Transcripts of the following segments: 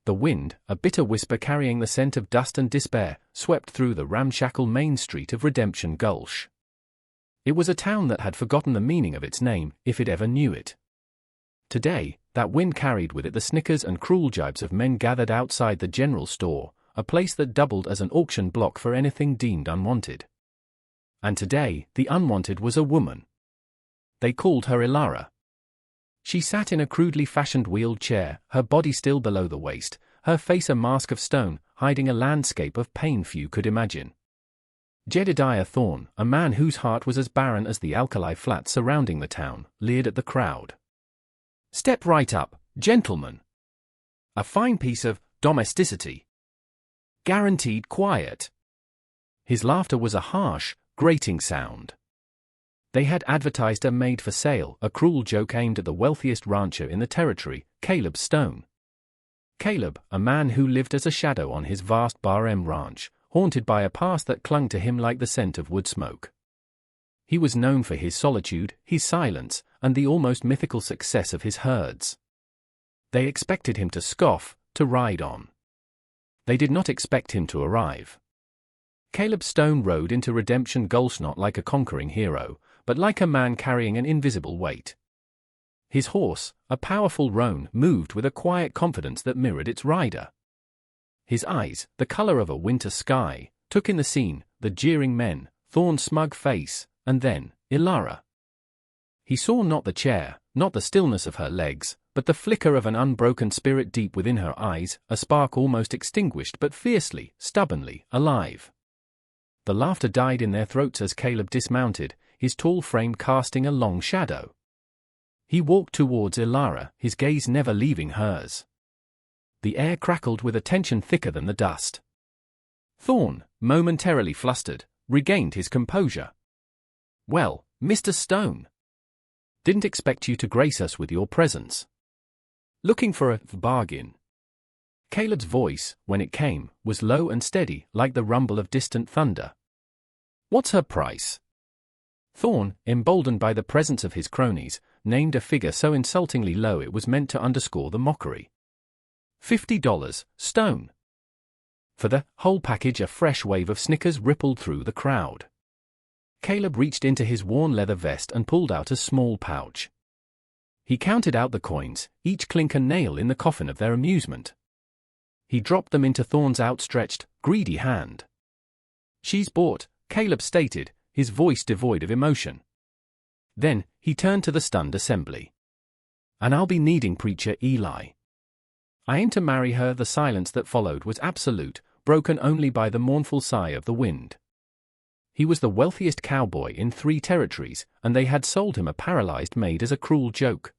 The wind, a bitter whisper carrying the scent of dust and despair, swept through the ramshackle main street of Redemption Gulch. It was a town that had forgotten the meaning of its name, if it ever knew it. Today, that wind carried with it the snickers and cruel jibes of men gathered outside the general store, a place that doubled as an auction block for anything deemed unwanted. And today, the unwanted was a woman. They called her Ilara. She sat in a crudely fashioned wheeled chair, her body still below the waist, her face a mask of stone, hiding a landscape of pain few could imagine. Jedediah Thorne, a man whose heart was as barren as the alkali flats surrounding the town, leered at the crowd. "Step right up, gentlemen. A fine piece of domesticity. Guaranteed quiet." His laughter was a harsh, grating sound. They had advertised a maid for sale, a cruel joke aimed at the wealthiest rancher in the territory, Caleb Stone. Caleb, a man who lived as a shadow on his vast Bar M ranch, haunted by a past that clung to him like the scent of wood smoke. He was known for his solitude, his silence, and the almost mythical success of his herds. They expected him to scoff, to ride on. They did not expect him to arrive. Caleb Stone rode into Redemption Gulch not like a conquering hero, but like a man carrying an invisible weight. His horse, a powerful roan, moved with a quiet confidence that mirrored its rider. His eyes, the color of a winter sky, took in the scene, the jeering men, Thorne's smug face, and then, Ilara. He saw not the chair, not the stillness of her legs, but the flicker of an unbroken spirit deep within her eyes, a spark almost extinguished but fiercely, stubbornly, alive. The laughter died in their throats as Caleb dismounted, his tall frame casting a long shadow. He walked towards Ilara, his gaze never leaving hers. The air crackled with a tension thicker than the dust. Thorne, momentarily flustered, regained his composure. "Well, Mr. Stone. Didn't expect you to grace us with your presence. Looking for a bargain?" Caleb's voice, when it came, was low and steady, like the rumble of distant thunder. "What's her price?" Thorne, emboldened by the presence of his cronies, named a figure so insultingly low it was meant to underscore the mockery. $50, Stone. For the whole package a fresh wave of snickers rippled through the crowd. Caleb reached into his worn leather vest and pulled out a small pouch. He counted out the coins, each clink a nail in the coffin of their amusement. He dropped them into Thorne's outstretched, greedy hand. "She's bought," Caleb stated, his voice devoid of emotion. Then, he turned to the stunned assembly. "And I'll be needing Preacher Eli. I aim to marry her." The silence that followed was absolute, broken only by the mournful sigh of the wind. He was the wealthiest cowboy in 3 territories, and they had sold him a paralyzed maid as a cruel joke.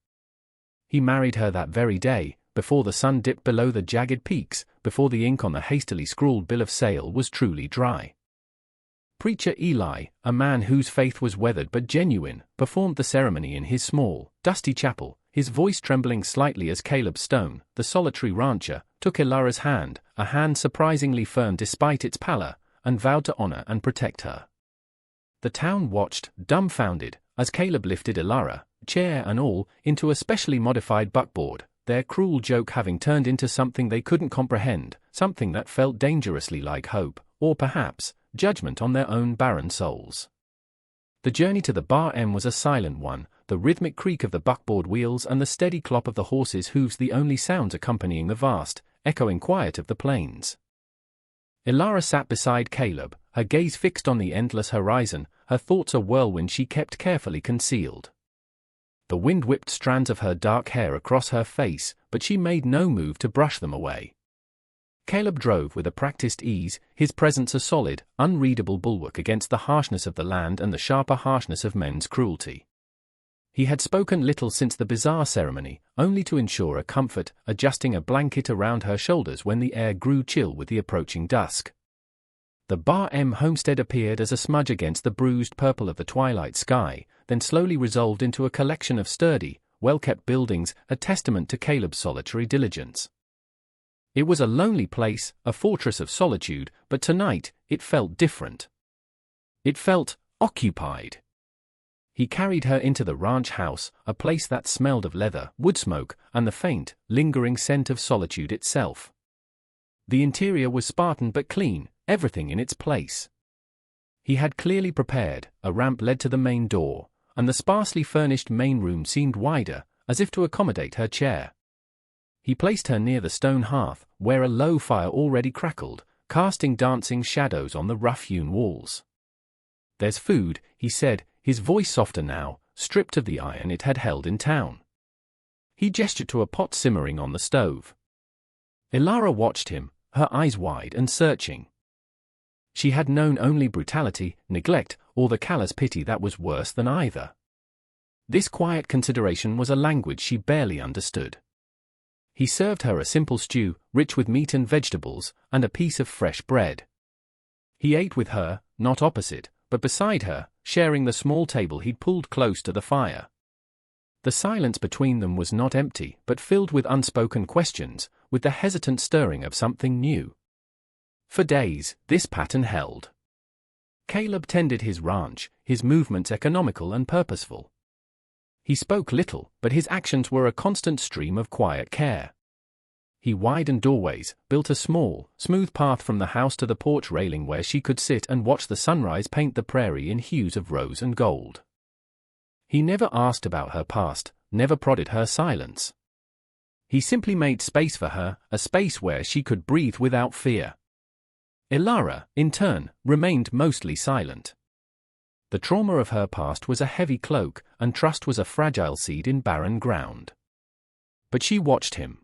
He married her that very day, before the sun dipped below the jagged peaks, before the ink on the hastily scrawled bill of sale was truly dry. Preacher Eli, a man whose faith was weathered but genuine, performed the ceremony in his small, dusty chapel, his voice trembling slightly as Caleb Stone, the solitary rancher, took Ilara's hand, a hand surprisingly firm despite its pallor, and vowed to honor and protect her. The town watched, dumbfounded, as Caleb lifted Ilara, chair and all, into a specially modified buckboard, their cruel joke having turned into something they couldn't comprehend, something that felt dangerously like hope, or perhaps, judgment on their own barren souls. The journey to the Bar M was a silent one, the rhythmic creak of the buckboard wheels and the steady clop of the horses' hooves the only sounds accompanying the vast, echoing quiet of the plains. Ilara sat beside Caleb, her gaze fixed on the endless horizon, her thoughts a whirlwind she kept carefully concealed. The wind whipped strands of her dark hair across her face, but she made no move to brush them away. Caleb drove with a practiced ease, his presence a solid, unreadable bulwark against the harshness of the land and the sharper harshness of men's cruelty. He had spoken little since the bizarre ceremony, only to ensure a comfort, adjusting a blanket around her shoulders when the air grew chill with the approaching dusk. The Bar M homestead appeared as a smudge against the bruised purple of the twilight sky, then slowly resolved into a collection of sturdy, well-kept buildings, a testament to Caleb's solitary diligence. It was a lonely place, a fortress of solitude, but tonight, it felt different. It felt occupied. He carried her into the ranch house, a place that smelled of leather, wood smoke, and the faint, lingering scent of solitude itself. The interior was Spartan but clean, everything in its place. He had clearly prepared, a ramp led to the main door, and the sparsely furnished main room seemed wider, as if to accommodate her chair. He placed her near the stone hearth, where a low fire already crackled, casting dancing shadows on the rough-hewn walls. "There's food," he said, his voice softer now, stripped of the iron it had held in town. He gestured to a pot simmering on the stove. Elara watched him, her eyes wide and searching. She had known only brutality, neglect, or the callous pity that was worse than either. This quiet consideration was a language she barely understood. He served her a simple stew, rich with meat and vegetables, and a piece of fresh bread. He ate with her, not opposite, but beside her, sharing the small table he'd pulled close to the fire. The silence between them was not empty, but filled with unspoken questions, with the hesitant stirring of something new. For days, this pattern held. Caleb tended his ranch, his movements economical and purposeful. He spoke little, but his actions were a constant stream of quiet care. He widened doorways, built a small, smooth path from the house to the porch railing where she could sit and watch the sunrise paint the prairie in hues of rose and gold. He never asked about her past, never prodded her silence. He simply made space for her, a space where she could breathe without fear. Elara, in turn, remained mostly silent. The trauma of her past was a heavy cloak, and trust was a fragile seed in barren ground. But she watched him.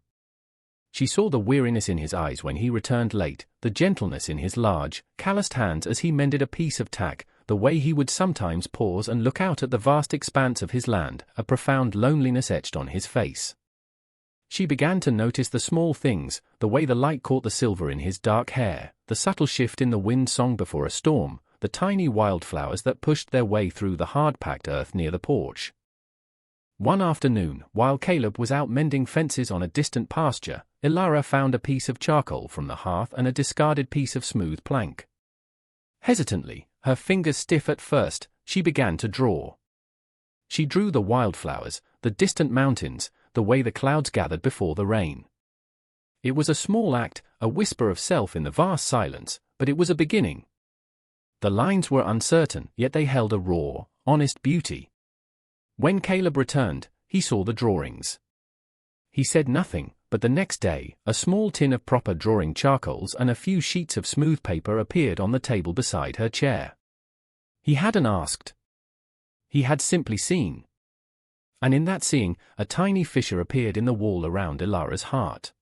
She saw the weariness in his eyes when he returned late, the gentleness in his large, calloused hands as he mended a piece of tack, the way he would sometimes pause and look out at the vast expanse of his land, a profound loneliness etched on his face. She began to notice the small things, the way the light caught the silver in his dark hair, the subtle shift in the wind song before a storm, the tiny wildflowers that pushed their way through the hard-packed earth near the porch. One afternoon, while Caleb was out mending fences on a distant pasture, Elara found a piece of charcoal from the hearth and a discarded piece of smooth plank. Hesitantly, her fingers stiff at first, she began to draw. She drew the wildflowers, the distant mountains, the way the clouds gathered before the rain. It was a small act, a whisper of self in the vast silence, but it was a beginning. The lines were uncertain, yet they held a raw, honest beauty. When Caleb returned, he saw the drawings. He said nothing, but the next day, a small tin of proper drawing charcoals and a few sheets of smooth paper appeared on the table beside her chair. He hadn't asked. He had simply seen. And in that seeing, a tiny fissure appeared in the wall around Elara's heart.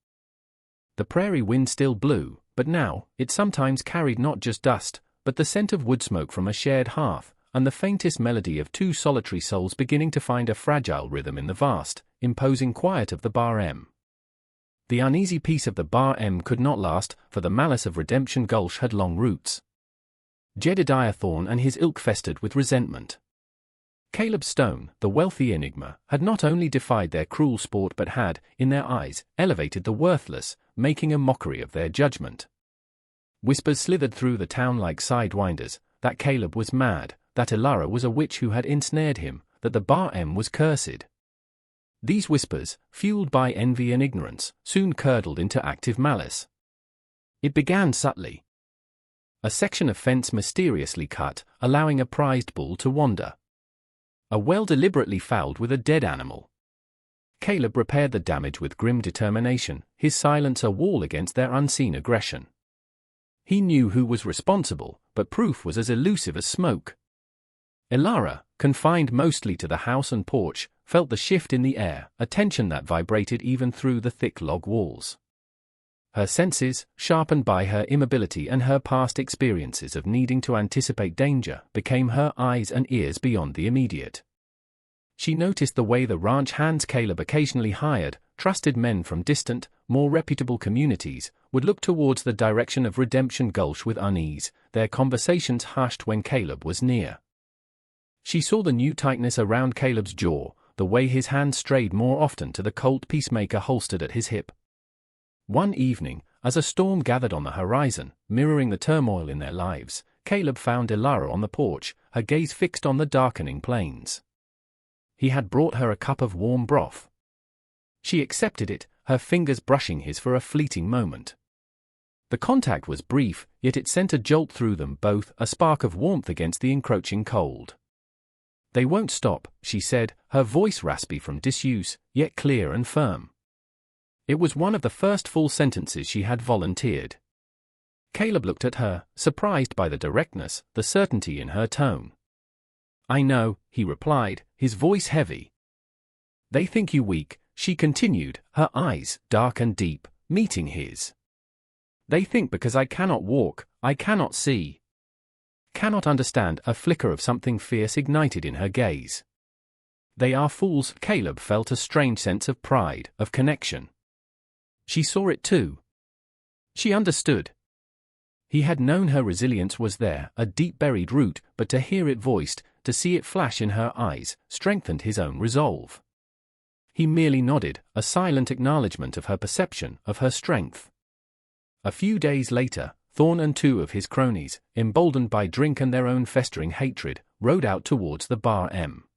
The prairie wind still blew, but now, it sometimes carried not just dust, but the scent of wood smoke from a shared hearth, and the faintest melody of two solitary souls beginning to find a fragile rhythm in the vast, imposing quiet of the Bar M. The uneasy peace of the Bar M could not last, for the malice of Redemption Gulch had long roots. Jedediah Thorne and his ilk festered with resentment. Caleb Stone, the wealthy enigma, had not only defied their cruel sport but had, in their eyes, elevated the worthless, making a mockery of their judgment. Whispers slithered through the town like sidewinders, that Caleb was mad, that Elara was a witch who had ensnared him, that the Bar M was cursed. These whispers, fueled by envy and ignorance, soon curdled into active malice. It began subtly. A section of fence mysteriously cut, allowing a prized bull to wander. A well deliberately fouled with a dead animal. Caleb repaired the damage with grim determination, his silence a wall against their unseen aggression. He knew who was responsible, but proof was as elusive as smoke. Elara, confined mostly to the house and porch, felt the shift in the air, a tension that vibrated even through the thick log walls. Her senses, sharpened by her immobility and her past experiences of needing to anticipate danger, became her eyes and ears beyond the immediate. She noticed the way the ranch hands Caleb occasionally hired, trusted men from distant, more reputable communities, would look towards the direction of Redemption Gulch with unease, their conversations hushed when Caleb was near. She saw the new tightness around Caleb's jaw, the way his hand strayed more often to the Colt Peacemaker holstered at his hip. One evening, as a storm gathered on the horizon, mirroring the turmoil in their lives, Caleb found Elara on the porch, her gaze fixed on the darkening plains. He had brought her a cup of warm broth. She accepted it, her fingers brushing his for a fleeting moment. The contact was brief, yet it sent a jolt through them both, a spark of warmth against the encroaching cold. "They won't stop," she said, her voice raspy from disuse, yet clear and firm. It was one of the first full sentences she had volunteered. Caleb looked at her, surprised by the directness, the certainty in her tone. "I know," he replied, his voice heavy. "They think you weak," she continued, her eyes, dark and deep, meeting his. "They think because I cannot walk, I cannot see. Cannot understand," a flicker of something fierce ignited in her gaze. "They are fools." Caleb felt a strange sense of pride, of connection. She saw it too. She understood. He had known her resilience was there, a deep-buried root, but to hear it voiced, to see it flash in her eyes, strengthened his own resolve. He merely nodded, a silent acknowledgement of her perception, of her strength. A few days later, Thorn and two of his cronies, emboldened by drink and their own festering hatred, rode out towards the Bar M.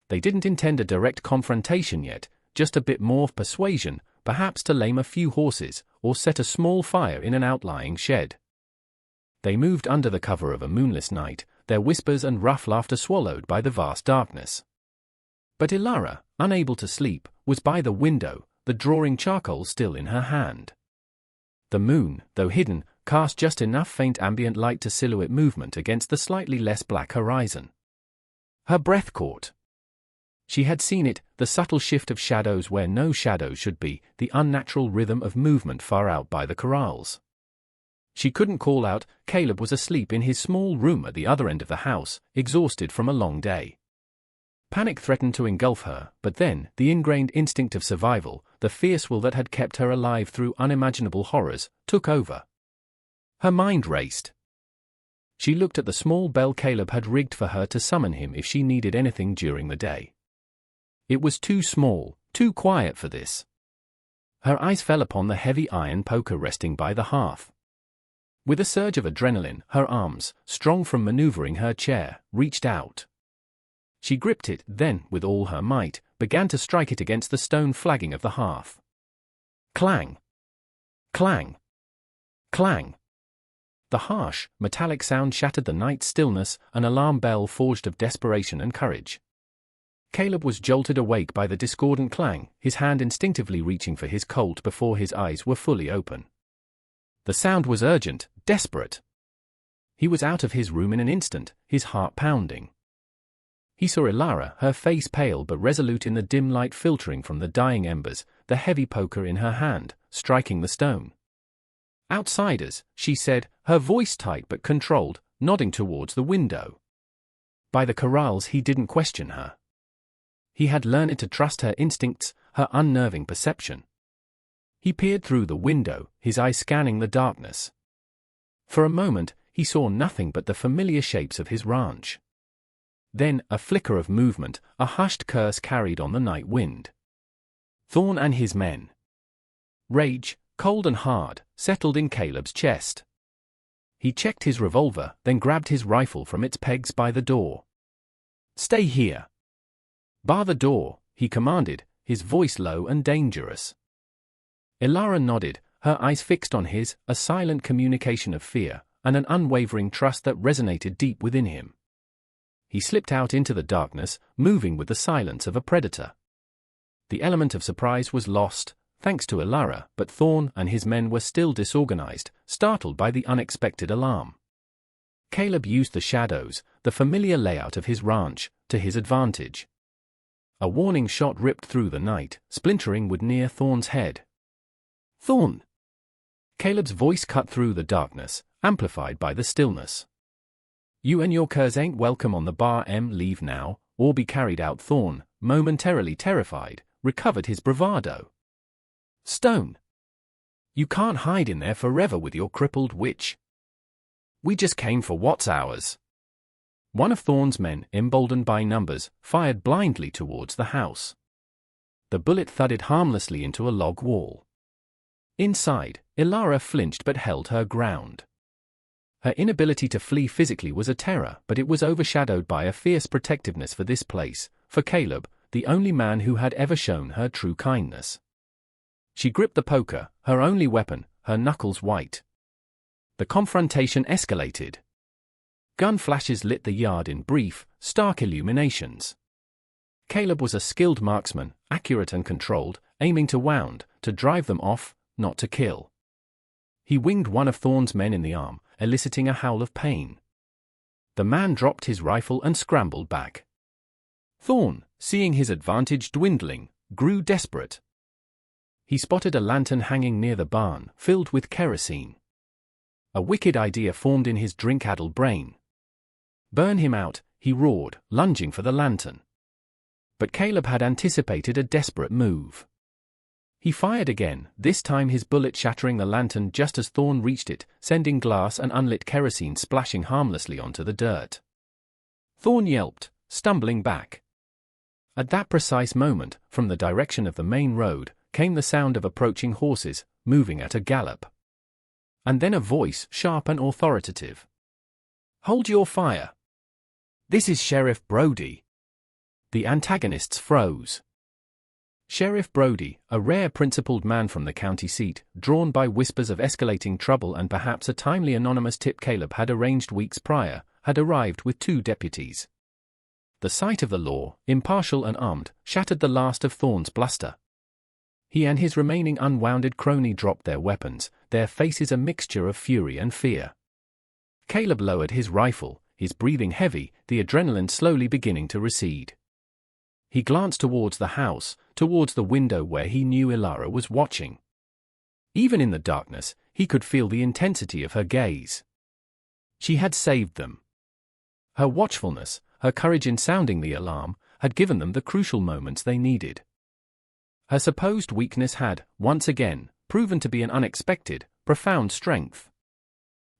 They didn't intend a direct confrontation yet, just a bit more persuasion, perhaps to lame a few horses, or set a small fire in an outlying shed. They moved under the cover of a moonless night, their whispers and rough laughter swallowed by the vast darkness. But Ilara, unable to sleep, was by the window, the drawing charcoal still in her hand. The moon, though hidden, cast just enough faint ambient light to silhouette movement against the slightly less black horizon. Her breath caught. She had seen it, the subtle shift of shadows where no shadows should be, the unnatural rhythm of movement far out by the corrals. She couldn't call out. Caleb was asleep in his small room at the other end of the house, exhausted from a long day. Panic threatened to engulf her, but then, the ingrained instinct of survival, the fierce will that had kept her alive through unimaginable horrors, took over. Her mind raced. She looked at the small bell Caleb had rigged for her to summon him if she needed anything during the day. It was too small, too quiet for this. Her eyes fell upon the heavy iron poker resting by the hearth. With a surge of adrenaline, her arms, strong from maneuvering her chair, reached out. She gripped it, then, with all her might, began to strike it against the stone flagging of the hearth. Clang! Clang! Clang! The harsh, metallic sound shattered the night stillness, an alarm bell forged of desperation and courage. Caleb was jolted awake by the discordant clang, his hand instinctively reaching for his Colt before his eyes were fully open. The sound was urgent, desperate. He was out of his room in an instant, his heart pounding. He saw Ilara, her face pale but resolute in the dim light filtering from the dying embers, the heavy poker in her hand, striking the stone. "Outsiders," she said, her voice tight but controlled, nodding towards the window. By the corrals he didn't question her. He had learned to trust her instincts, her unnerving perception. He peered through the window, his eyes scanning the darkness. For a moment, he saw nothing but the familiar shapes of his ranch. Then, a flicker of movement, a hushed curse carried on the night wind. Thorn and his men. Rage, cold and hard, settled in Caleb's chest. He checked his revolver, then grabbed his rifle from its pegs by the door. "Stay here. Bar the door," he commanded, his voice low and dangerous. Ilara nodded, her eyes fixed on his, a silent communication of fear, and an unwavering trust that resonated deep within him. He slipped out into the darkness, moving with the silence of a predator. The element of surprise was lost, thanks to Ilara, but Thorn and his men were still disorganized, startled by the unexpected alarm. Caleb used the shadows, the familiar layout of his ranch, to his advantage. A warning shot ripped through the night, splintering wood near Thorn's head. "Thorn!" Caleb's voice cut through the darkness, amplified by the stillness. "You and your curs ain't welcome on the Bar M. Leave now, or be carried out." Thorn, momentarily terrified, recovered his bravado. "Stone! You can't hide in there forever with your crippled witch. We just came for what's ours." One of Thorn's men, emboldened by numbers, fired blindly towards the house. The bullet thudded harmlessly into a log wall. Inside, Ilara flinched but held her ground. Her inability to flee physically was a terror, but it was overshadowed by a fierce protectiveness for this place, for Caleb, the only man who had ever shown her true kindness. She gripped the poker, her only weapon, her knuckles white. The confrontation escalated. Gun flashes lit the yard in brief, stark illuminations. Caleb was a skilled marksman, accurate and controlled, aiming to wound, to drive them off, not to kill. He winged one of Thorne's men in the arm, eliciting a howl of pain. The man dropped his rifle and scrambled back. Thorne, seeing his advantage dwindling, grew desperate. He spotted a lantern hanging near the barn, filled with kerosene. A wicked idea formed in his drink-addled brain. "Burn him out," he roared, lunging for the lantern. But Caleb had anticipated a desperate move. He fired again, this time his bullet shattering the lantern just as Thorne reached it, sending glass and unlit kerosene splashing harmlessly onto the dirt. Thorne yelped, stumbling back. At that precise moment, from the direction of the main road, came the sound of approaching horses, moving at a gallop. And then a voice, sharp and authoritative. "Hold your fire. This is Sheriff Brody." The antagonists froze. Sheriff Brody, a rare principled man from the county seat, drawn by whispers of escalating trouble and perhaps a timely anonymous tip Caleb had arranged weeks prior, had arrived with 2 deputies. The sight of the law, impartial and armed, shattered the last of Thorne's bluster. He and his remaining unwounded crony dropped their weapons, their faces a mixture of fury and fear. Caleb lowered his rifle, his breathing heavy, the adrenaline slowly beginning to recede. He glanced towards the house, towards the window where he knew Elara was watching. Even in the darkness, he could feel the intensity of her gaze. She had saved them. Her watchfulness, her courage in sounding the alarm, had given them the crucial moments they needed. Her supposed weakness had, once again, proven to be an unexpected, profound strength.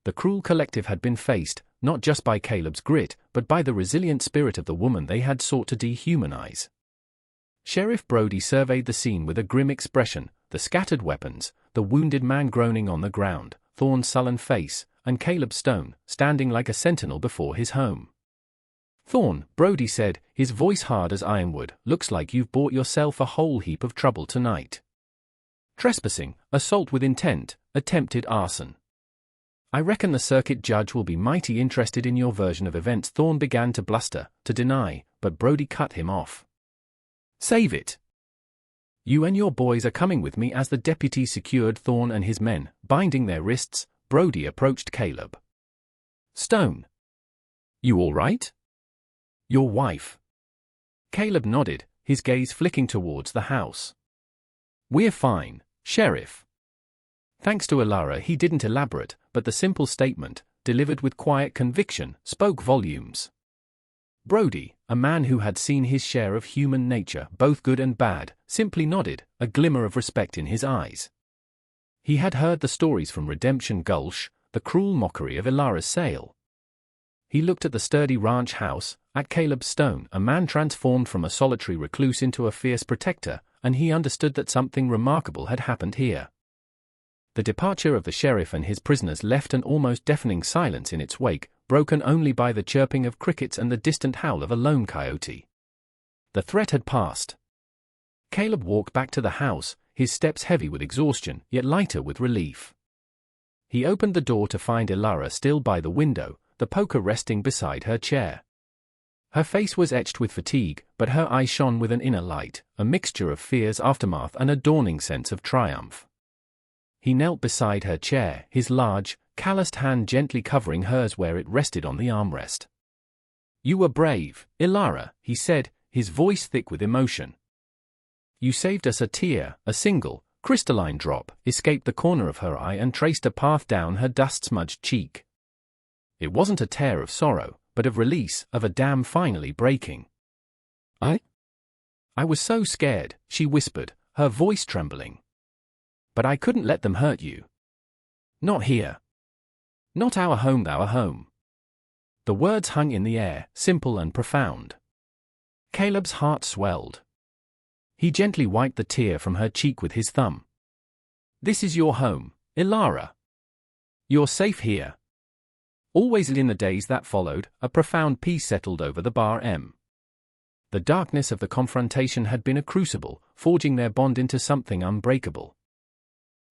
The cruel collective had been faced, not just by Caleb's grit, but by the resilient spirit of the woman they had sought to dehumanize. Sheriff Brody surveyed the scene with a grim expression, the scattered weapons, the wounded man groaning on the ground, Thorne's sullen face, and Caleb Stone, standing like a sentinel before his home. "Thorne," Brody said, his voice hard as ironwood, "looks like you've bought yourself a whole heap of trouble tonight. Trespassing, assault with intent, attempted arson. I reckon the circuit judge will be mighty interested in your version of events." Thorne began to bluster, to deny, but Brody cut him off. "Save it. You and your boys are coming with me." As the deputy secured Thorne and his men, binding their wrists, Brody approached Caleb. "Stone. You all right? Your wife?" Caleb nodded, his gaze flicking towards the house. "We're fine, Sheriff." Thanks to Elara he didn't elaborate, but the simple statement, delivered with quiet conviction, spoke volumes. Brody, a man who had seen his share of human nature, both good and bad, simply nodded, a glimmer of respect in his eyes. He had heard the stories from Redemption Gulch, the cruel mockery of Elara's sale. He looked at the sturdy ranch house, at Caleb Stone, a man transformed from a solitary recluse into a fierce protector, and he understood that something remarkable had happened here. The departure of the sheriff and his prisoners left an almost deafening silence in its wake, broken only by the chirping of crickets and the distant howl of a lone coyote. The threat had passed. Caleb walked back to the house, his steps heavy with exhaustion, yet lighter with relief. He opened the door to find Elara still by the window, the poker resting beside her chair. Her face was etched with fatigue, but her eyes shone with an inner light, a mixture of fear's aftermath and a dawning sense of triumph. He knelt beside her chair, his large, calloused hand gently covering hers where it rested on the armrest. "You were brave, Elara," he said, his voice thick with emotion. "You saved us." A tear, a single, crystalline drop, escaped the corner of her eye and traced a path down her dust-smudged cheek. It wasn't a tear of sorrow, but of release, of a dam finally breaking. I was so scared," she whispered, her voice trembling. "But I couldn't let them hurt you. Not here. Not our home, our home." The words hung in the air, simple and profound. Caleb's heart swelled. He gently wiped the tear from her cheek with his thumb. "This is your home, Elara. You're safe here." Always. In the days that followed, a profound peace settled over the Bar M. The darkness of the confrontation had been a crucible, forging their bond into something unbreakable.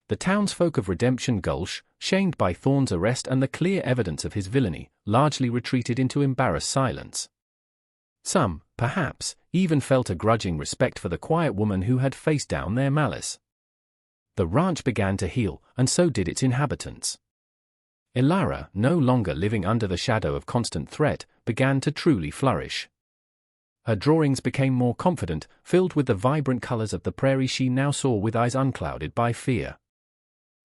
The townsfolk of Redemption Gulch, shamed by Thorne's arrest and the clear evidence of his villainy, largely retreated into embarrassed silence. Some, perhaps, even felt a grudging respect for the quiet woman who had faced down their malice. The ranch began to heal, and so did its inhabitants. Elara, no longer living under the shadow of constant threat, began to truly flourish. Her drawings became more confident, filled with the vibrant colors of the prairie she now saw with eyes unclouded by fear.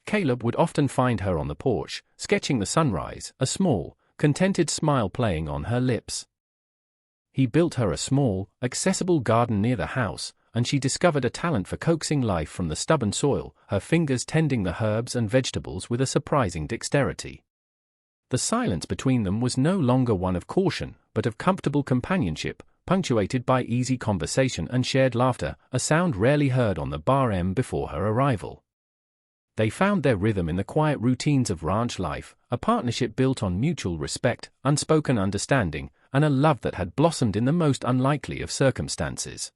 Caleb would often find her on the porch, sketching the sunrise, a small, contented smile playing on her lips. He built her a small, accessible garden near the house, and she discovered a talent for coaxing life from the stubborn soil, her fingers tending the herbs and vegetables with a surprising dexterity. The silence between them was no longer one of caution, but of comfortable companionship, punctuated by easy conversation and shared laughter, a sound rarely heard on the Bar M before her arrival. They found their rhythm in the quiet routines of ranch life, a partnership built on mutual respect, unspoken understanding, and a love that had blossomed in the most unlikely of circumstances.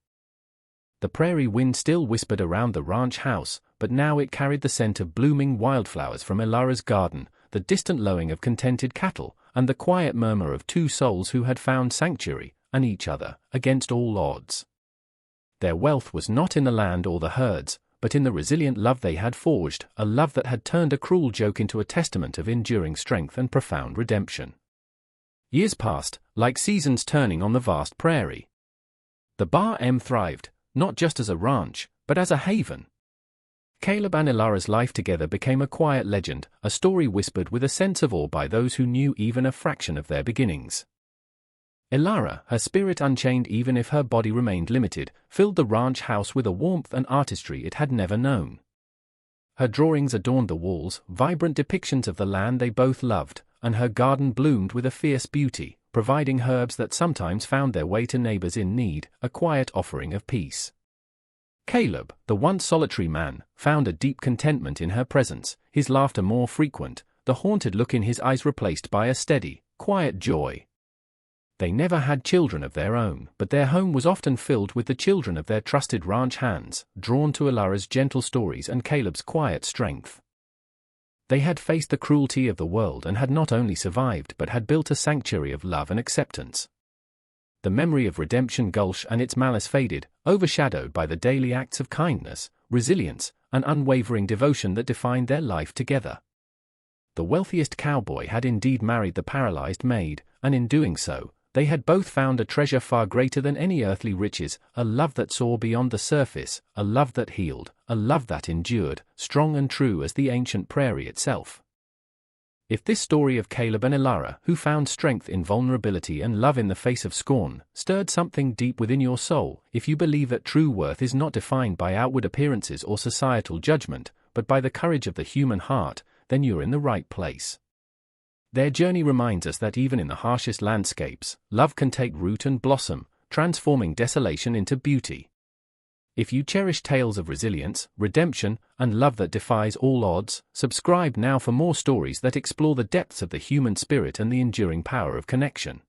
The prairie wind still whispered around the ranch house, but now it carried the scent of blooming wildflowers from Elara's garden, the distant lowing of contented cattle, and the quiet murmur of two souls who had found sanctuary, and each other, against all odds. Their wealth was not in the land or the herds, but in the resilient love they had forged, a love that had turned a cruel joke into a testament of enduring strength and profound redemption. Years passed, like seasons turning on the vast prairie. The Bar M thrived, not just as a ranch, but as a haven. Caleb and Elara's life together became a quiet legend, a story whispered with a sense of awe by those who knew even a fraction of their beginnings. Elara, her spirit unchained even if her body remained limited, filled the ranch house with a warmth and artistry it had never known. Her drawings adorned the walls, vibrant depictions of the land they both loved, and her garden bloomed with a fierce beauty, providing herbs that sometimes found their way to neighbors in need, a quiet offering of peace. Caleb, the once solitary man, found a deep contentment in her presence, his laughter more frequent, the haunted look in his eyes replaced by a steady, quiet joy. They never had children of their own, but their home was often filled with the children of their trusted ranch hands, drawn to Elara's gentle stories and Caleb's quiet strength. They had faced the cruelty of the world and had not only survived but had built a sanctuary of love and acceptance. The memory of Redemption Gulch and its malice faded, overshadowed by the daily acts of kindness, resilience, and unwavering devotion that defined their life together. The wealthiest cowboy had indeed married the paralyzed maid, and in doing so, they had both found a treasure far greater than any earthly riches, a love that saw beyond the surface, a love that healed, a love that endured, strong and true as the ancient prairie itself. If this story of Caleb and Elara, who found strength in vulnerability and love in the face of scorn, stirred something deep within your soul, if you believe that true worth is not defined by outward appearances or societal judgment, but by the courage of the human heart, then you're in the right place. Their journey reminds us that even in the harshest landscapes, love can take root and blossom, transforming desolation into beauty. If you cherish tales of resilience, redemption, and love that defies all odds, subscribe now for more stories that explore the depths of the human spirit and the enduring power of connection.